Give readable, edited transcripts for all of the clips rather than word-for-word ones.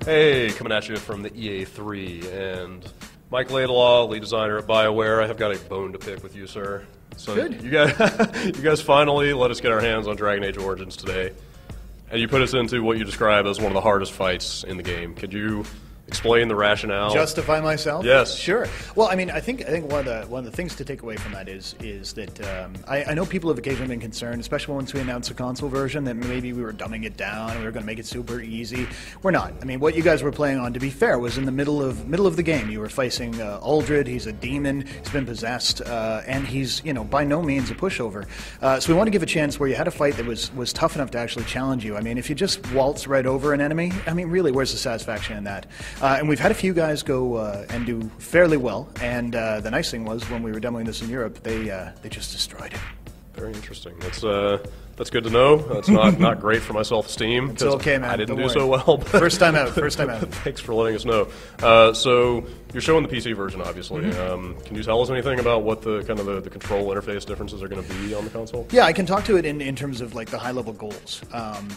Hey, coming at you from the EA3, and Mike Laidlaw, lead designer at BioWare. I have got a bone to pick with you, sir. So Good. You guys finally let us get our hands on Dragon Age Origins today, and you put us into what you describe as one of the hardest fights in the game. Could you explain the rationale? Justify myself? Yes. Sure. Well, I mean, I think one of the things to take away from that is that I know people have occasionally been concerned, especially once we announced the console version, that maybe we were dumbing it down and we were going to make it super easy. We're not. I mean, what you guys were playing on, to be fair, was in the middle of the game. You were facing Aldred. He's a demon. He's been possessed, and he's by no means a pushover. So we want to give a chance where you had a fight that was tough enough to actually challenge you. I mean, if you just waltz right over an enemy, I mean, really, where's the satisfaction in that? And we've had a few guys go and do fairly well, and the nice thing was when we were demoing this in Europe, they just destroyed it. Very interesting. That's good to know. That's not great for my self-esteem. It's okay, man. I didn't Don't do worry. so well. But First time out. Thanks for letting us know. So you're showing the PC version, obviously. Can you tell us anything about what the control interface differences are going to be on the console? Yeah, I can talk to it in terms of like the high-level goals.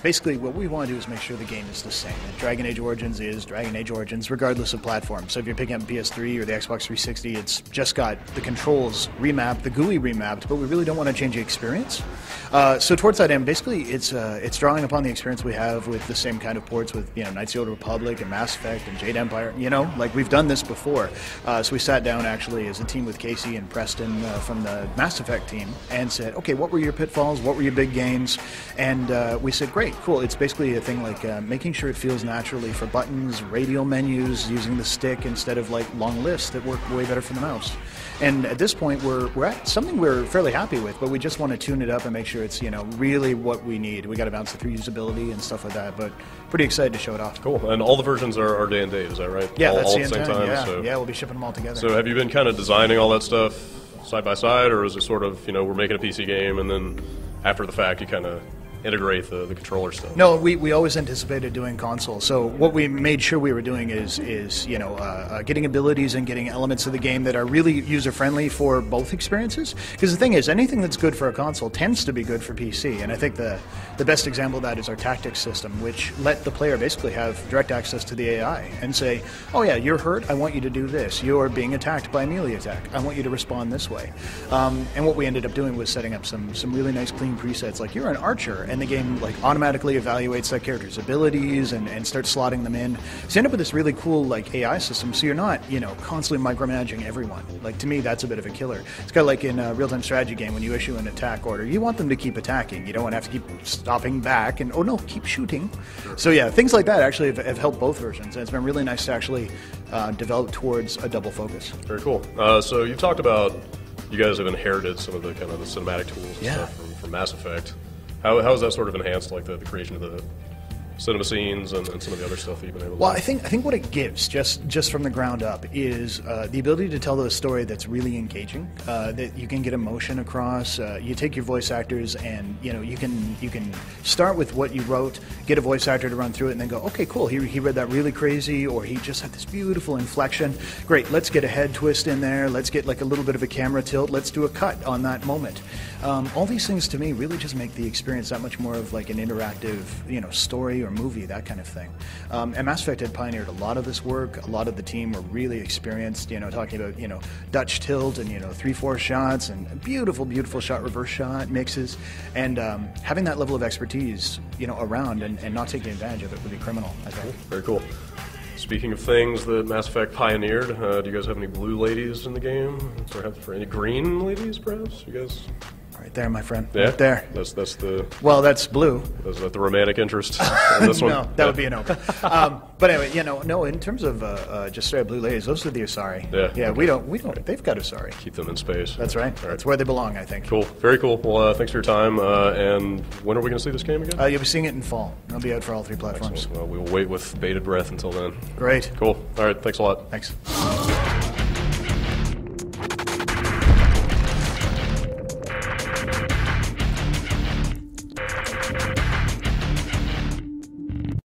Basically, what we want to do is make sure the game is the same. And Dragon Age Origins is Dragon Age Origins, regardless of platform. So if you're picking up PS3 or the Xbox 360, it's just got the controls remapped, the GUI remapped, but we really don't want to change the experience. So towards that end, basically, it's drawing upon the experience we have with the same kind of ports with Knights of the Old Republic and Mass Effect and Jade Empire. Like we've done this before. So we sat down actually as a team with Casey and Preston from the Mass Effect team and said, okay, what were your pitfalls? What were your big gains? And we said, great, cool. It's basically a thing like making sure it feels naturally for buttons, radial menus, using the stick instead of like long lists that work way better for the mouse. And at this point, we're at something we're fairly happy with, but we just want to tune it up and make sure it's really what we need. We got to bounce it through usability and stuff like that, but pretty excited to show it off. Cool. And all the versions are day and date, is that right? Yeah, all, that's all the at the same intent. time. Yeah, So, yeah, we'll be shipping them all together. So have you been kind of designing all that stuff side by side, or is it sort of we're making a PC game and then after the fact you kind of integrate the controller stuff? No, we always anticipated doing console. So what we made sure we were doing is getting abilities and getting elements of the game that are really user friendly for both experiences. Because the thing is, anything that's good for a console tends to be good for PC. And I think the best example of that is our tactics system, which let the player basically have direct access to the AI and say, oh yeah, you're hurt, I want you to do this. You're being attacked by a melee attack, I want you to respond this way. And what we ended up doing was setting up some really nice clean presets, like you're an archer, and the game like automatically evaluates that character's abilities and starts slotting them in. So you end up with this really cool like AI system, so you're not constantly micromanaging everyone. Like to me, that's a bit of a killer. It's kind of like in a real-time strategy game when you issue an attack order, you want them to keep attacking. You don't want to have to keep stopping back and, oh no, keep shooting. So yeah, things like that actually have helped both versions, and it's been really nice to actually develop towards a double focus. Very cool. So you talked about you guys have inherited some of the kind of the cinematic tools and stuff from Mass Effect. How has that sort of enhanced like the creation of the cinema scenes and some of the other stuff that you've been able to do? Well, I think what it gives, just from the ground up, is the ability to tell a story that's really engaging, that you can get emotion across. You take your voice actors and you can start with what you wrote, get a voice actor to run through it, and then go, okay, cool, he read that really crazy, or he just had this beautiful inflection. Great, let's get a head twist in there. Let's get like a little bit of a camera tilt. Let's do a cut on that moment. All these things to me really just make the experience that much more of like an interactive, story or movie, that kind of thing. And Mass Effect had pioneered a lot of this work. A lot of the team were really experienced, talking about, Dutch tilt and, 3/4 shots and beautiful, beautiful shot, reverse shot mixes. And having that level of expertise, around and not taking advantage of it would be criminal, I think. Very cool. Speaking of things that Mass Effect pioneered, do you guys have any blue ladies in the game? Perhaps for any green ladies, perhaps? You guys? Right there, my friend. Yeah? Right there. That's the. Well, that's blue. Is that the romantic interest in this one? No, that would be a no. But anyway, no. In terms of just straight blue ladies, those are the Asari. Yeah. Yeah. Okay. We don't. They've got Asari. Keep them in space. That's right. That's where they belong, I think. Cool. Very cool. Well, thanks for your time. And when are we going to see this game again? You'll be seeing it in fall. It'll be out for all 3 platforms. Excellent. Well, we will wait with bated breath until then. Great. Cool. All right. Thanks a lot. Thanks.